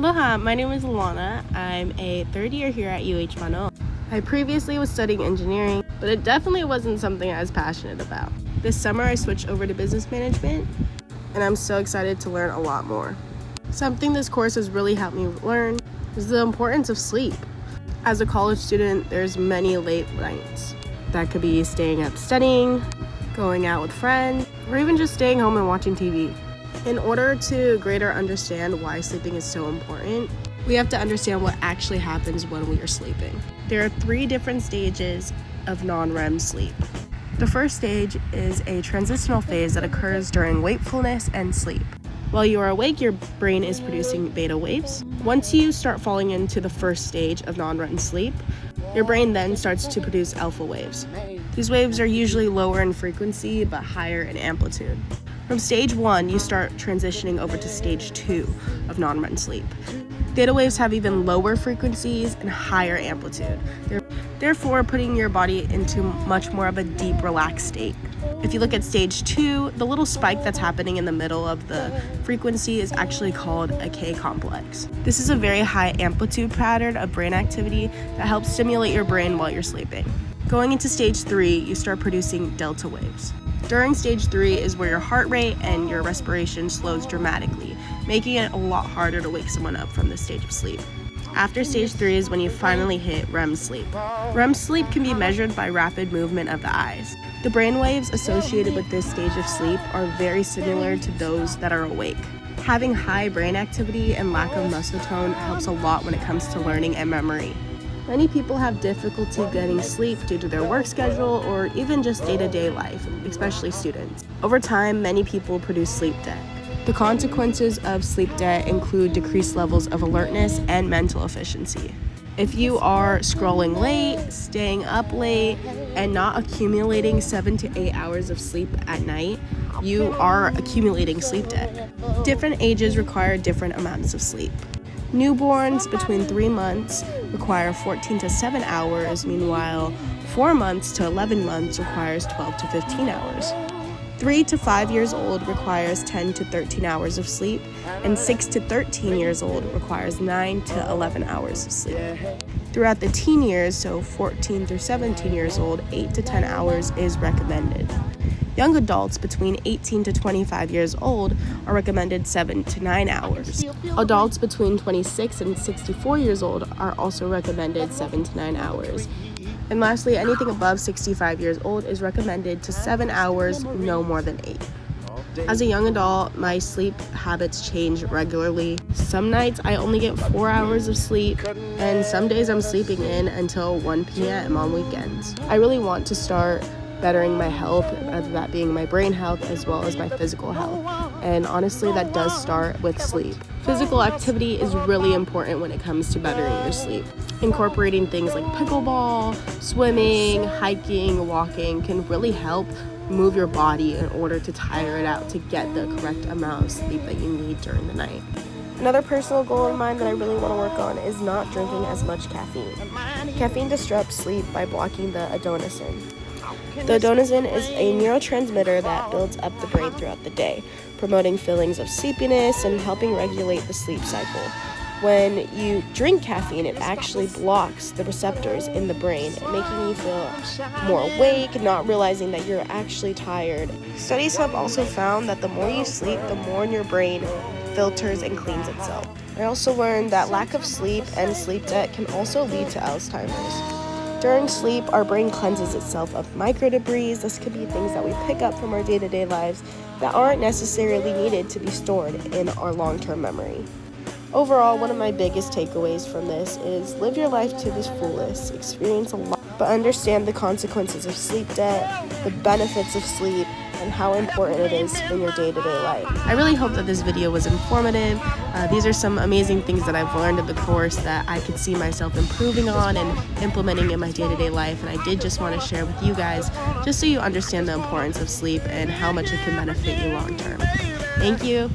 Aloha, my name is Alana. I'm a third year here at UH Mano. I previously was studying engineering, but it definitely wasn't something I was passionate about. This summer I switched over to business management, and I'm so excited to learn a lot more. Something this course has really helped me learn is the importance of sleep. As a college student, there's many late nights. That could be staying up studying, going out with friends, or even just staying home and watching TV. In order to greater understand why sleeping is so important, we have to understand what actually happens when we are sleeping. There are 3 different stages of non-REM sleep. The first stage is a transitional phase that occurs during wakefulness and sleep. While you are awake, your brain is producing beta waves. Once you start falling into the first stage of non-REM sleep, your brain then starts to produce alpha waves. These waves are usually lower in frequency but higher in amplitude. From stage 1, you start transitioning over to stage 2 of non-REM sleep. Theta waves have even lower frequencies and higher amplitude, therefore putting your body into much more of a deep, relaxed state. If you look at stage 2, the little spike that's happening in the middle of the frequency is actually called a K complex. This is a very high amplitude pattern of brain activity that helps stimulate your brain while you're sleeping. Going into stage 3, you start producing delta waves. During stage 3 is where your heart rate and your respiration slows dramatically, making it a lot harder to wake someone up from this stage of sleep. After stage 3 is when you finally hit REM sleep. REM sleep can be measured by rapid movement of the eyes. The brain waves associated with this stage of sleep are very similar to those that are awake. Having high brain activity and lack of muscle tone helps a lot when it comes to learning and memory. Many people have difficulty getting sleep due to their work schedule or even just day-to-day life, especially students. Over time, many people produce sleep debt. The consequences of sleep debt include decreased levels of alertness and mental efficiency. If you are scrolling late, staying up late, and not accumulating 7 to 8 hours of sleep at night, you are accumulating sleep debt. Different ages require different amounts of sleep. Newborns between 3 months require 14 to 7 hours, meanwhile 4 months to 11 months requires 12 to 15 hours. 3 to 5 years old requires 10 to 13 hours of sleep, and 6 to 13 years old requires 9 to 11 hours of sleep. Throughout the teen years, so 14 through 17 years old, 8 to 10 hours is recommended. Young adults between 18 to 25 years old are recommended 7 to 9 hours. Adults between 26 and 64 years old are also recommended 7 to 9 hours. And lastly, anything above 65 years old is recommended to 7 hours, no more than 8. As a young adult, my sleep habits change regularly. Some nights I only get 4 hours of sleep, and some days I'm sleeping in until 1 p.m. on weekends. I really want to start bettering my health, whether that being my brain health as well as my physical health. And honestly, that does start with sleep. Physical activity is really important when it comes to bettering your sleep. Incorporating things like pickleball, swimming, hiking, walking can really help move your body in order to tire it out to get the correct amount of sleep that you need during the night. Another personal goal of mine that I really want to work on is not drinking as much caffeine. Caffeine disrupts sleep by blocking the adenosine. The adenosine is a neurotransmitter that builds up the brain throughout the day, promoting feelings of sleepiness and helping regulate the sleep cycle. When you drink caffeine, it actually blocks the receptors in the brain, making you feel more awake, not realizing that you're actually tired. Studies have also found that the more you sleep, the more your brain filters and cleans itself. I also learned that lack of sleep and sleep debt can also lead to Alzheimer's. During sleep, our brain cleanses itself of microdebris. This could be things that we pick up from our day-to-day lives that aren't necessarily needed to be stored in our long-term memory. Overall, one of my biggest takeaways from this is live your life to the fullest, experience a lot, but understand the consequences of sleep debt, the benefits of sleep, and how important it is in your day-to-day life. I really hope that this video was informative. These are some amazing things that I've learned in the course that I could see myself improving on and implementing in my day-to-day life, and I did just want to share with you guys just so you understand the importance of sleep and how much it can benefit you long-term. Thank you.